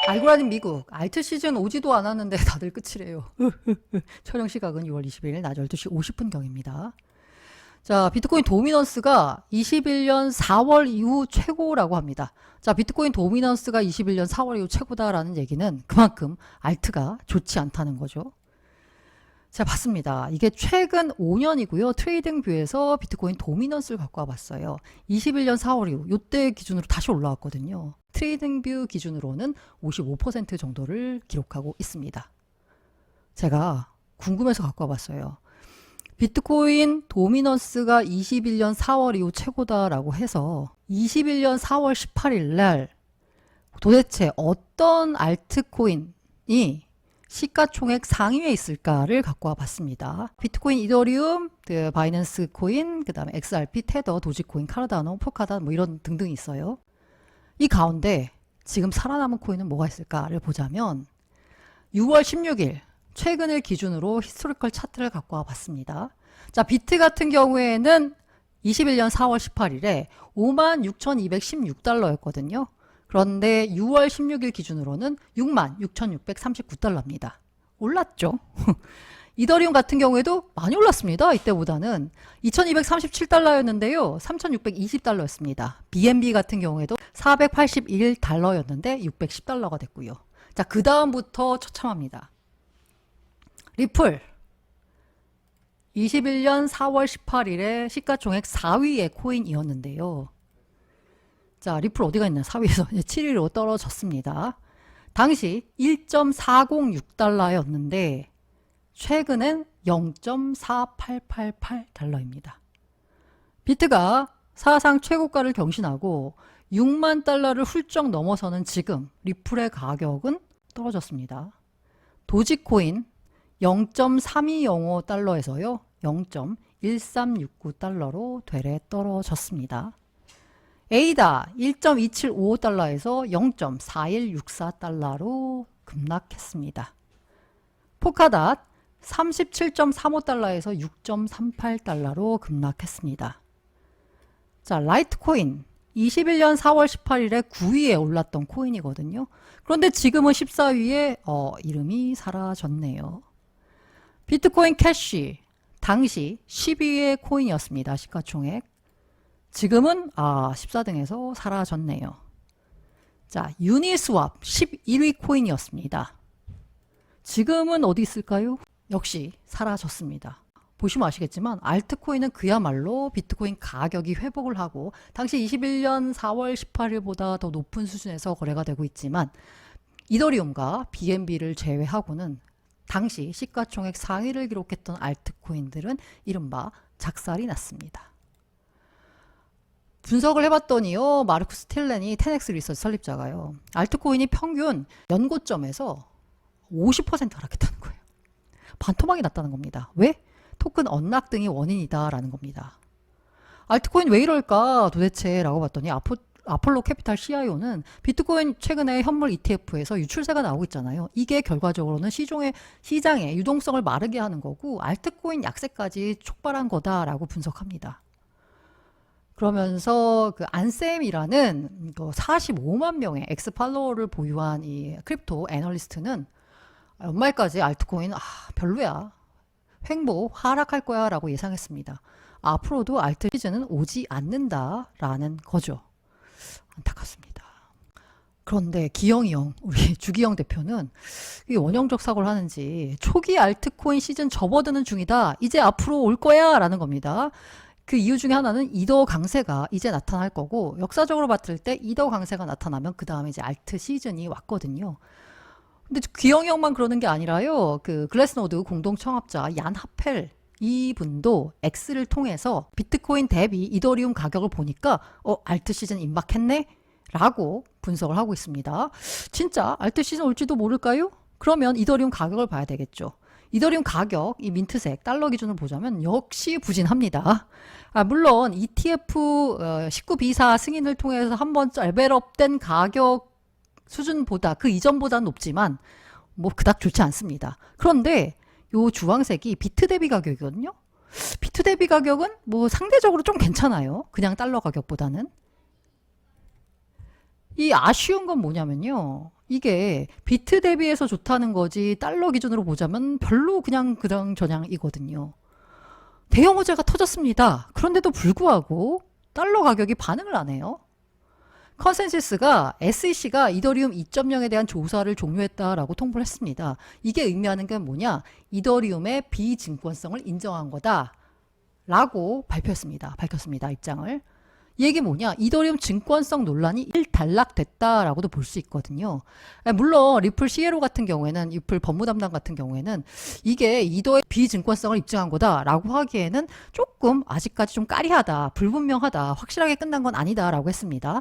알고라님 미국 알트 시즌 오지도 않았는데 다들 끝이래요. 촬영 시각은 6월 22일 낮 12시 50분경입니다. 자, 비트코인 도미넌스가 21년 4월 이후 최고라고 합니다. 자, 비트코인 도미넌스가 21년 4월 이후 최고다라는 얘기는 그만큼 알트가 좋지 않다는 거죠. 자, 봤습니다. 이게 최근 5년이고요. 트레이딩 뷰에서 비트코인 도미넌스를 갖고 와봤어요. 21년 4월 이후 이때 기준으로 다시 올라왔거든요. 트레이딩 뷰 기준으로는 55% 정도를 기록하고 있습니다. 제가 궁금해서 갖고 와봤어요. 비트코인 도미넌스가 21년 4월 이후 최고다라고 해서 21년 4월 18일 날 도대체 어떤 알트코인이 시가총액 상위에 있을까를 갖고 와봤습니다. 비트코인, 이더리움, 바이낸스 코인, 그 다음에 XRP, 테더, 도지코인, 카르다노, 포카다 뭐 이런 등등이 있어요. 이 가운데 지금 살아남은 코인은 뭐가 있을까를 보자면 6월 16일 최근을 기준으로 히스토리컬 차트를 갖고 와봤습니다. 자, 비트 같은 경우에는 21년 4월 18일에 56,216달러였거든요. 그런데 6월 16일 기준으로는 66,639달러입니다. 올랐죠. 이더리움 같은 경우에도 많이 올랐습니다. 이때보다는 2,237달러였는데요. 3,620달러였습니다. BNB 같은 경우에도 481달러였는데 610달러가 됐고요. 자, 그 다음부터 처참합니다. 리플 21년 4월 18일에 시가총액 4위의 코인이었는데요. 자, 리플 어디가 있나? 4위에서 7위로 떨어졌습니다. 당시 1.406달러였는데 최근엔 0.4888달러입니다. 비트가 사상 최고가를 경신하고 6만 달러를 훌쩍 넘어서는 지금 리플의 가격은 떨어졌습니다. 도지코인 0.3205달러에서요 0.1369달러로 되레 떨어졌습니다. 에이다 1.2755달러에서 0.4164달러로 급락했습니다. 포카닷 37.35달러에서 6.38달러로 급락했습니다. 자, 라이트코인 21년 4월 18일에 9위에 올랐던 코인이거든요. 그런데 지금은 14위에 이름이 사라졌네요. 비트코인 캐시 당시 12위의 코인이었습니다. 시가총액. 지금은 14등에서 사라졌네요. 자, 유니스왑 11위 코인이었습니다. 지금은 어디 있을까요? 역시 사라졌습니다. 보시면 아시겠지만 알트코인은 그야말로 비트코인 가격이 회복을 하고 당시 21년 4월 18일보다 더 높은 수준에서 거래가 되고 있지만 이더리움과 BNB를 제외하고는 당시 시가총액 상위를 기록했던 알트코인들은 이른바 작살이 났습니다. 분석을 해봤더니요, 마르쿠스 틸렌이 10X 리서치 설립자가요, 알트코인이 평균 연고점에서 50% 하락했다는 거예요. 반토막이 났다는 겁니다. 왜? 토큰 언락 등이 원인이다 라는 겁니다. 알트코인 왜 이럴까 도대체 라고 봤더니 아폴로 캐피탈 CIO는 비트코인 최근에 현물 ETF에서 유출세가 나오고 있잖아요. 이게 결과적으로는 시장의 유동성을 마르게 하는 거고 알트코인 약세까지 촉발한 거다라고 분석합니다. 그러면서 그 안쌤이라는 45만 명의 엑스 팔로워를 보유한 이 크립토 애널리스트는 연말까지 알트코인 별로야, 횡보 하락할 거야 라고 예상했습니다. 앞으로도 알트 시즌은 오지 않는다 라는 거죠. 안타깝습니다. 그런데 기영이 형, 우리 주기영 대표는 이게 원형적 사고를 하는지 초기 알트코인 시즌 접어드는 중이다, 이제 앞으로 올 거야 라는 겁니다. 그 이유 중에 하나는 이더 강세가 이제 나타날 거고, 역사적으로 봤을 때 이더 강세가 나타나면 그 다음에 이제 알트 시즌이 왔거든요. 근데 귀영이 형만 그러는 게 아니라요, 그 글래스노드 공동 창업자 얀 하펠 이분도 X를 통해서 비트코인 대비 이더리움 가격을 보니까 알트 시즌 임박했네 라고 분석을 하고 있습니다. 진짜 알트 시즌 올지도 모를까요? 그러면 이더리움 가격을 봐야 되겠죠. 이더리움 가격, 이 민트색 달러 기준으로 보자면 역시 부진합니다. 물론 ETF 19비사 승인을 통해서 한번 레벨업된 가격 수준보다 그 이전보다는 높지만 뭐 그닥 좋지 않습니다. 그런데 요 주황색이 비트 대비 가격이거든요. 비트 대비 가격은 뭐 상대적으로 좀 괜찮아요. 그냥 달러 가격보다는. 이 아쉬운 건 뭐냐면요. 이게 비트 대비해서 좋다는 거지 달러 기준으로 보자면 별로 그냥 그냥저냥이거든요. 대형 호재가 터졌습니다. 그런데도 불구하고 달러 가격이 반응을 안 해요. 컨센서스가 SEC가 이더리움 2.0에 대한 조사를 종료했다라고 통보를 했습니다. 이게 의미하는 게 뭐냐? 이더리움의 비증권성을 인정한 거다라고 밝혔습니다. 입장을. 이 얘기 뭐냐? 이더리움 증권성 논란이 일단락됐다라고도 볼 수 있거든요. 물론 리플 시에로 같은 경우에는, 리플 법무 담당 같은 경우에는 이게 이더의 비증권성을 입증한 거다라고 하기에는 조금 아직까지 좀 까리하다, 불분명하다, 확실하게 끝난 건 아니다라고 했습니다.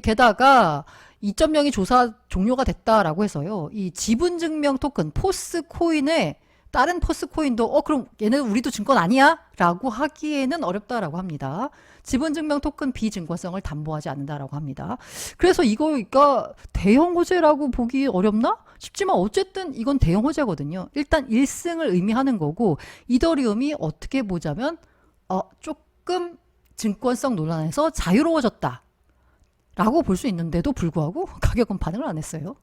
게다가 2.0이 조사 종료가 됐다라고 해서요. 이 지분증명 토큰 포스 코인에 다른 포스코인도 그럼 얘는 우리도 증권 아니야? 라고 하기에는 어렵다라고 합니다. 지분증명 토큰 비증권성을 담보하지 않는다라고 합니다. 그래서 이거가 대형 호재라고 보기 어렵나? 싶지만 어쨌든 이건 대형 호재거든요. 일단 1승을 의미하는 거고 이더리움이 어떻게 보자면 조금 증권성 논란에서 자유로워졌다 라고 볼 수 있는데도 불구하고 가격은 반응을 안 했어요.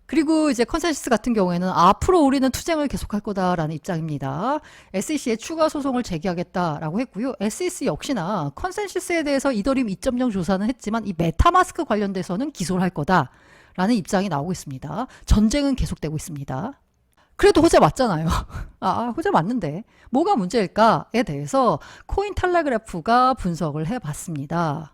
그리고 이제 컨센서스 같은 경우에는 앞으로 우리는 투쟁을 계속할 거다라는 입장입니다. SEC에 추가 소송을 제기하겠다라고 했고요. SEC 역시나 컨센서스에 대해서 이더리움 2.0 조사는 했지만 이 메타마스크 관련돼서는 기소를 할 거다라는 입장이 나오고 있습니다. 전쟁은 계속되고 있습니다. 그래도 호재 맞잖아요. 호재 맞는데 뭐가 문제일까에 대해서 코인텔레그래프가 분석을 해봤습니다.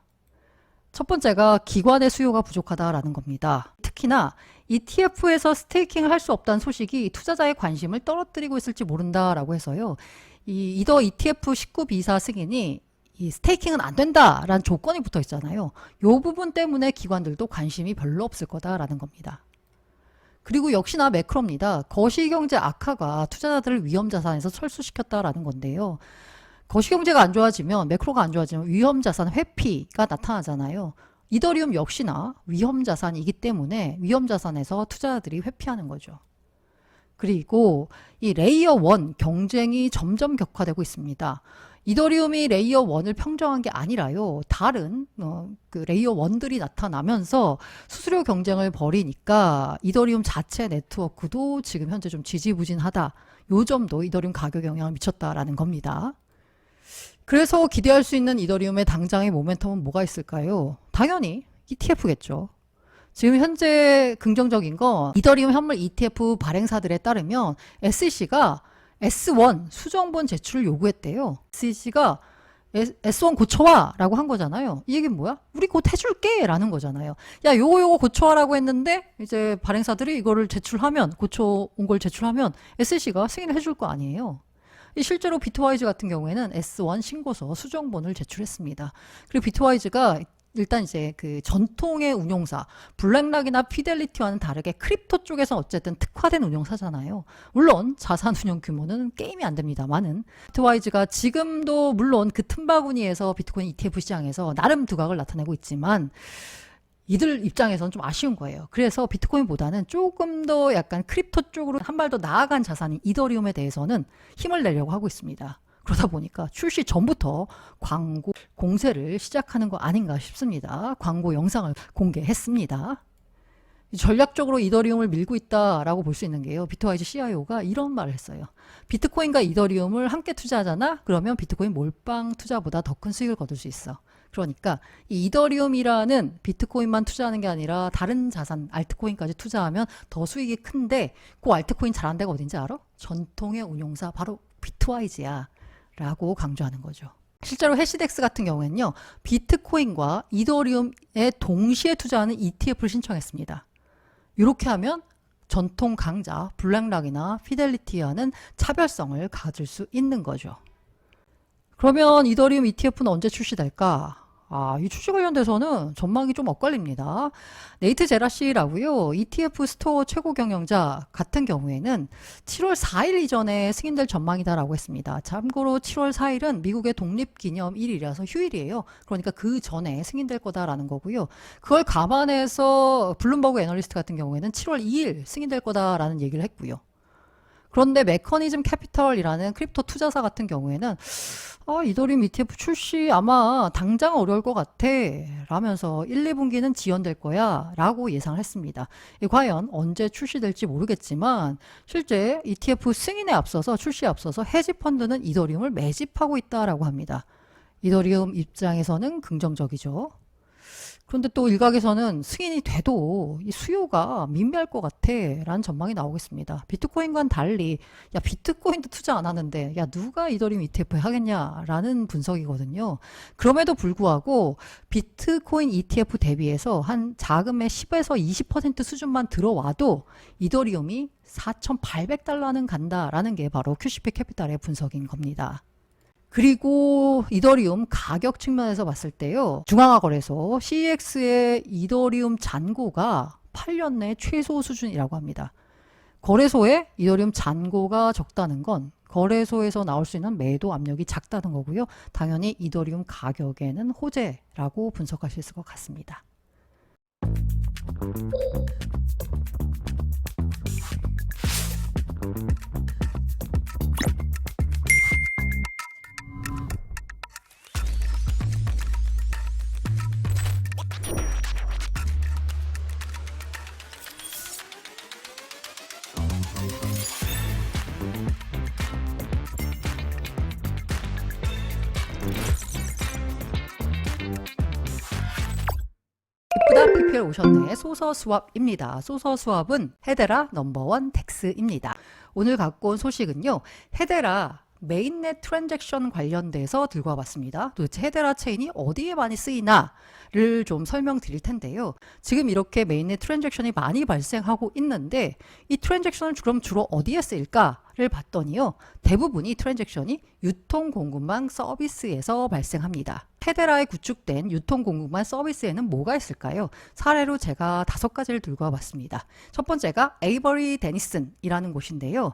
첫 번째가 기관의 수요가 부족하다라는 겁니다. 특히나 ETF에서 스테이킹을 할 수 없다는 소식이 투자자의 관심을 떨어뜨리고 있을지 모른다라고 해서요. 이 이더 ETF 19비사 승인이 이 스테이킹은 안 된다라는 조건이 붙어 있잖아요. 이 부분 때문에 기관들도 관심이 별로 없을 거다라는 겁니다. 그리고 역시나 매크로입니다. 거시경제 악화가 투자자들을 위험자산에서 철수시켰다라는 건데요. 거시경제가 안 좋아지면, 매크로가 안 좋아지면 위험자산 회피가 나타나잖아요. 이더리움 역시나 위험자산이기 때문에 위험자산에서 투자자들이 회피하는 거죠. 그리고 이 레이어 1 경쟁이 점점 격화되고 있습니다. 이더리움이 레이어 1을 평정한 게 아니라요. 다른 그 레이어 1들이 나타나면서 수수료 경쟁을 벌이니까 이더리움 자체 네트워크도 지금 현재 좀 지지부진하다. 요 점도 이더리움 가격에 영향을 미쳤다라는 겁니다. 그래서 기대할 수 있는 이더리움의 당장의 모멘텀은 뭐가 있을까요? 당연히 ETF겠죠. 지금 현재 긍정적인 거 이더리움 현물 ETF 발행사들에 따르면 SEC가 S1 수정본 제출을 요구했대요. SEC가 S1 고쳐와 라고 한 거잖아요. 이 얘기는 뭐야? 우리 곧 해줄게 라는 거잖아요. 야, 요거 고쳐와 라고 했는데 이제 발행사들이 이거를 제출하면, 고쳐온 걸 제출하면 SEC가 승인을 해줄 거 아니에요. 실제로 비트와이즈 같은 경우에는 S1 신고서 수정본을 제출했습니다. 그리고 비트와이즈가 일단 이제 그 전통의 운용사, 블랙락이나 피델리티와는 다르게 크립토 쪽에서 어쨌든 특화된 운용사잖아요. 물론 자산 운용 규모는 게임이 안 됩니다만은 비트와이즈가 지금도 물론 그 틈바구니에서 비트코인 ETF 시장에서 나름 두각을 나타내고 있지만 이들 입장에서는 좀 아쉬운 거예요. 그래서 비트코인보다는 조금 더 약간 크립토 쪽으로 한 발 더 나아간 자산인 이더리움에 대해서는 힘을 내려고 하고 있습니다. 그러다 보니까 출시 전부터 광고 공세를 시작하는 거 아닌가 싶습니다. 광고 영상을 공개했습니다. 전략적으로 이더리움을 밀고 있다라고 볼 수 있는 게요. 비트와이즈 CIO가 이런 말을 했어요. 비트코인과 이더리움을 함께 투자하잖아? 그러면 비트코인 몰빵 투자보다 더 큰 수익을 거둘 수 있어. 그러니까 이 이더리움이라는 비트코인만 투자하는 게 아니라 다른 자산, 알트코인까지 투자하면 더 수익이 큰데 그 알트코인 잘하는 데가 어딘지 알아? 전통의 운용사 바로 비트와이즈야 라고 강조하는 거죠. 실제로 해시덱스 같은 경우에는요. 비트코인과 이더리움에 동시에 투자하는 ETF를 신청했습니다. 이렇게 하면 전통 강자 블랙락이나 피델리티와는 차별성을 가질 수 있는 거죠. 그러면 이더리움 ETF는 언제 출시될까? 이 출시 관련돼서는 전망이 좀 엇갈립니다. 네이트 제라시라고요. ETF 스토어 최고 경영자 같은 경우에는 7월 4일 이전에 승인될 전망이다라고 했습니다. 참고로 7월 4일은 미국의 독립기념일이라서 휴일이에요. 그러니까 그 전에 승인될 거다라는 거고요. 그걸 감안해서 블룸버그 애널리스트 같은 경우에는 7월 2일 승인될 거다라는 얘기를 했고요. 그런데 메커니즘 캐피털이라는 크립토 투자사 같은 경우에는 이더리움 ETF 출시 아마 당장 어려울 것 같아 라면서 1, 2분기는 지연될 거야 라고 예상을 했습니다. 과연 언제 출시될지 모르겠지만 실제 ETF 승인에 앞서서 출시에 앞서서 헤지펀드는 이더리움을 매집하고 있다라고 합니다. 이더리움 입장에서는 긍정적이죠. 그런데 또 일각에서는 승인이 돼도 이 수요가 미미할 것 같아 라는 전망이 나오고 있습니다. 비트코인과는 달리 야 비트코인도 투자 안 하는데 야 누가 이더리움 ETF에 하겠냐 라는 분석이거든요. 그럼에도 불구하고 비트코인 ETF 대비해서 한 자금의 10에서 20% 수준만 들어와도 이더리움이 4,800달러는 간다라는 게 바로 QCP 캐피탈의 분석인 겁니다. 그리고 이더리움 가격 측면에서 봤을 때요. 중앙화 거래소 CEX의 이더리움 잔고가 8년 내 최소 수준이라고 합니다. 거래소에 이더리움 잔고가 적다는 건 거래소에서 나올 수 있는 매도 압력이 작다는 거고요. 당연히 이더리움 가격에는 호재라고 분석할 수 있을 것 같습니다. 이쁘다 PPL 오셨네. 소서 스왑입니다. 소서 스왑은 헤데라 넘버원 덱스입니다. 오늘 갖고 온 소식은요. 헤데라 메인넷 트랜잭션 관련돼서 들고 와봤습니다. 도대체 헤데라 체인이 어디에 많이 쓰이나를 좀 설명드릴 텐데요. 지금 이렇게 메인넷 트랜잭션이 많이 발생하고 있는데 이 트랜잭션은 그럼 주로 어디에 쓰일까를 봤더니요. 대부분이 트랜잭션이 유통공급망 서비스에서 발생합니다. 헤데라에 구축된 유통공급망 서비스에는 뭐가 있을까요? 사례로 제가 5가지를 들고 와봤습니다. 첫 번째가 에이버리 데니슨이라는 곳인데요.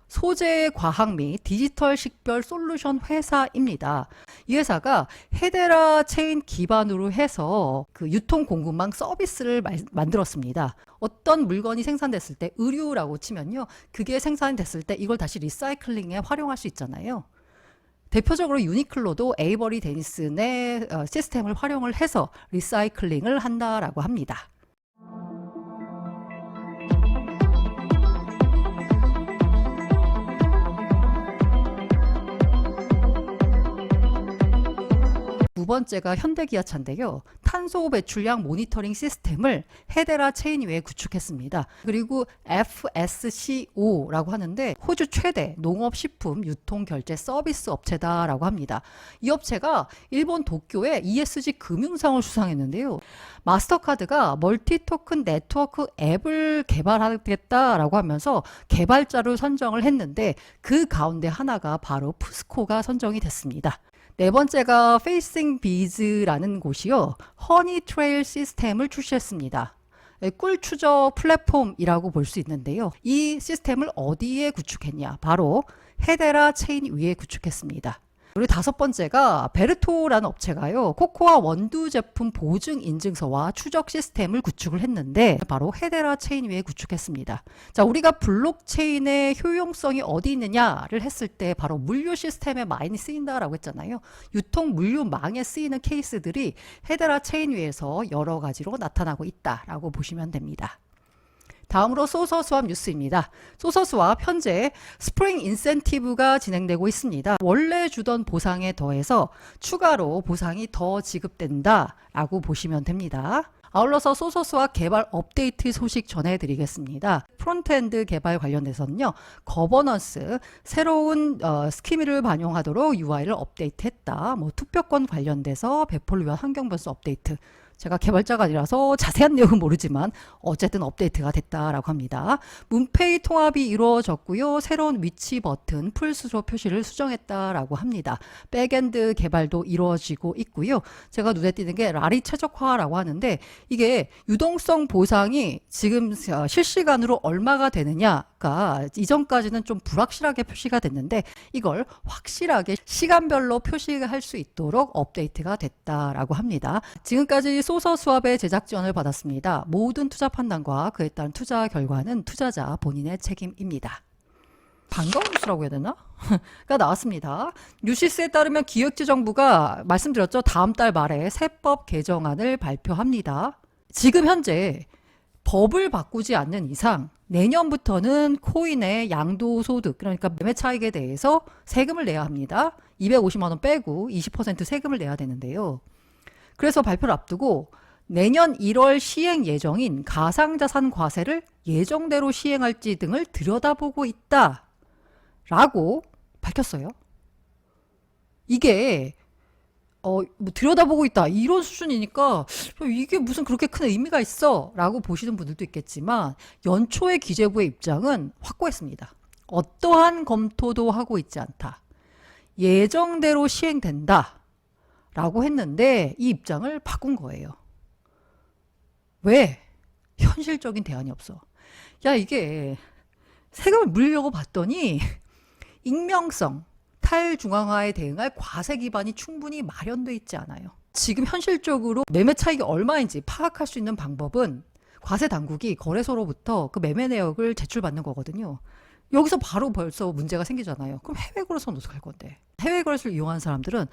소재 과학 및 디지털 식별 솔루션 회사입니다. 이 회사가 헤데라 체인 기반으로 해서 그 유통 공급망 서비스를 만들었습니다. 어떤 물건이 생산됐을 때 의류라고 치면요. 그게 생산이 됐을 때 이걸 다시 리사이클링에 활용할 수 있잖아요. 대표적으로 유니클로도 에이버리 데니슨의 시스템을 활용을 해서 리사이클링을 한다라고 합니다. 두 번째가 현대기아차인데요. 탄소 배출량 모니터링 시스템을 헤데라 체인 위에 구축했습니다. 그리고 FSCO라고 하는데 호주 최대 농업식품 유통결제 서비스 업체다라고 합니다. 이 업체가 일본 도쿄의 ESG 금융상을 수상했는데요. 마스터카드가 멀티토큰 네트워크 앱을 개발하겠다라고 하면서 개발자를 선정을 했는데 그 가운데 하나가 바로 푸스코가 선정이 됐습니다. 네 번째가 페이싱 비즈라는 곳이요. 허니 트레일 시스템을 출시했습니다. 꿀 추적 플랫폼이라고 볼 수 있는데요. 이 시스템을 어디에 구축했냐? 바로 헤데라 체인 위에 구축했습니다. 그리고 5번째가 베르토라는 업체가요. 코코아 원두 제품 보증 인증서와 추적 시스템을 구축을 했는데 바로 헤데라 체인 위에 구축했습니다. 자, 우리가 블록체인의 효용성이 어디 있느냐를 했을 때 바로 물류 시스템에 많이 쓰인다라고 했잖아요. 유통 물류망에 쓰이는 케이스들이 헤데라 체인 위에서 여러 가지로 나타나고 있다라고 보시면 됩니다. 다음으로 소서 스왑 뉴스입니다. 소서 스왑 현재 스프링 인센티브가 진행되고 있습니다. 원래 주던 보상에 더해서 추가로 보상이 더 지급된다라고 보시면 됩니다. 아울러서 소서 스왑 개발 업데이트 소식 전해드리겠습니다. 프론트엔드 개발 관련돼서는요. 거버넌스 새로운 스키미를 반영하도록 UI를 업데이트했다. 투표권 관련돼서 배포를 위한 환경 변수 업데이트. 제가 개발자가 아니라서 자세한 내용은 모르지만 어쨌든 업데이트가 됐다라고 합니다. 문페이 통합이 이루어졌고요. 새로운 위치 버튼 풀스로 표시를 수정했다라고 합니다. 백엔드 개발도 이루어지고 있고요. 제가 눈에 띄는 게 라리 최적화라고 하는데 이게 유동성 보상이 지금 실시간으로 얼마가 되느냐가 이전까지는 좀 불확실하게 표시가 됐는데 이걸 확실하게 시간별로 표시할 수 있도록 업데이트가 됐다라고 합니다. 지금까지 소서 스왑의 제작 지원을 받았습니다. 모든 투자 판단과 그에 따른 투자 결과는 투자자 본인의 책임입니다. 반가운 뉴스라고 해야 되나? 가 나왔습니다. 뉴시스에 따르면 기획재정부가 말씀드렸죠. 다음 달 말에 세법 개정안을 발표합니다. 지금 현재 법을 바꾸지 않는 이상 내년부터는 코인의 양도소득, 그러니까 매매 차익에 대해서 세금을 내야 합니다. 250만 원 빼고 20% 세금을 내야 되는데요. 그래서 발표를 앞두고 내년 1월 시행 예정인 가상자산 과세를 예정대로 시행할지 등을 들여다보고 있다라고 밝혔어요. 이게 뭐 들여다보고 있다 이런 수준이니까 이게 무슨 그렇게 큰 의미가 있어 라고 보시는 분들도 있겠지만 연초에 기재부의 입장은 확고했습니다. 어떠한 검토도 하고 있지 않다. 예정대로 시행된다 라고 했는데 이 입장을 바꾼 거예요. 왜? 현실적인 대안이 없어. 야, 이게 세금을 물려고 봤더니 익명성, 탈중앙화에 대응할 과세 기반이 충분히 마련돼 있지 않아요. 지금 현실적으로 매매 차익이 얼마인지 파악할 수 있는 방법은 과세 당국이 거래소로부터 그 매매 내역을 제출받는 거거든요. 여기서 바로 벌써 문제가 생기잖아요. 그럼 해외 거래소는 어떻게 할 건데? 해외 거래소를 이용한 사람들은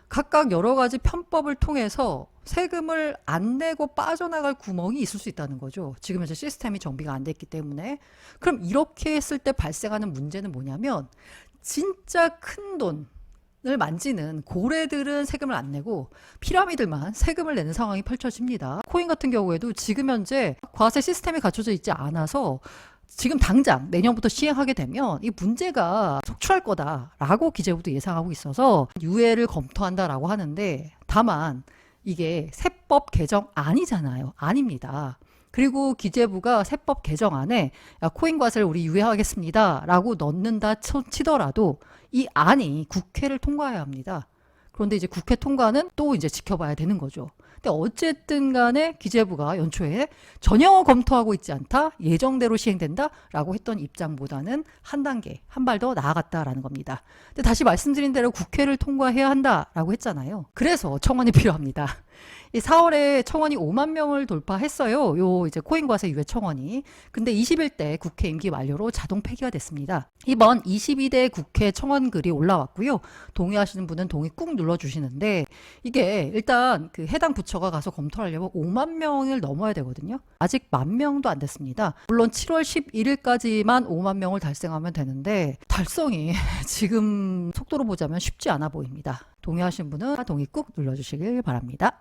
각각 여러 가지 편법을 통해서 세금을 안 내고 빠져나갈 구멍이 있을 수 있다는 거죠. 지금 현재 시스템이 정비가 안 됐기 때문에. 그럼 이렇게 했을 때 발생하는 문제는 뭐냐면 진짜 큰 돈을 만지는 고래들은 세금을 안 내고 피라미들만 세금을 내는 상황이 펼쳐집니다. 코인 같은 경우에도 지금 현재 과세 시스템이 갖춰져 있지 않아서 지금 당장 내년부터 시행하게 되면 이 문제가 속출할 거다라고 기재부도 예상하고 있어서 유예를 검토한다라고 하는데 다만 이게 세법 개정안이잖아요. 아닙니다. 그리고 기재부가 세법 개정안에 코인 과세를 우리 유예하겠습니다 라고 넣는다 치더라도 이 안이 국회를 통과해야 합니다. 그런데 이제 국회 통과는 또 이제 지켜봐야 되는 거죠. 근데 어쨌든 간에 기재부가 연초에 전혀 검토하고 있지 않다, 예정대로 시행된다 라고 했던 입장보다는 한 단계, 한 발 더 나아갔다라는 겁니다. 근데 다시 말씀드린 대로 국회를 통과해야 한다라고 했잖아요. 그래서 청원이 필요합니다. 이 4월에 청원이 5만 명을 돌파했어요. 요 이제 코인 과세 유예 청원이. 근데 21대 국회 임기 만료로 자동 폐기가 됐습니다. 이번 22대 국회 청원 글이 올라왔고요. 동의하시는 분은 동의 꾹 눌러주시는데 이게 일단 그 해당 부처가 가서 검토하려면 5만 명을 넘어야 되거든요. 아직 10,000명도 안 됐습니다. 물론 7월 11일까지만 5만 명을 달성하면 되는데 달성이 지금 속도로 보자면 쉽지 않아 보입니다. 동의하시는 분은 동의 꾹 눌러주시길 바랍니다.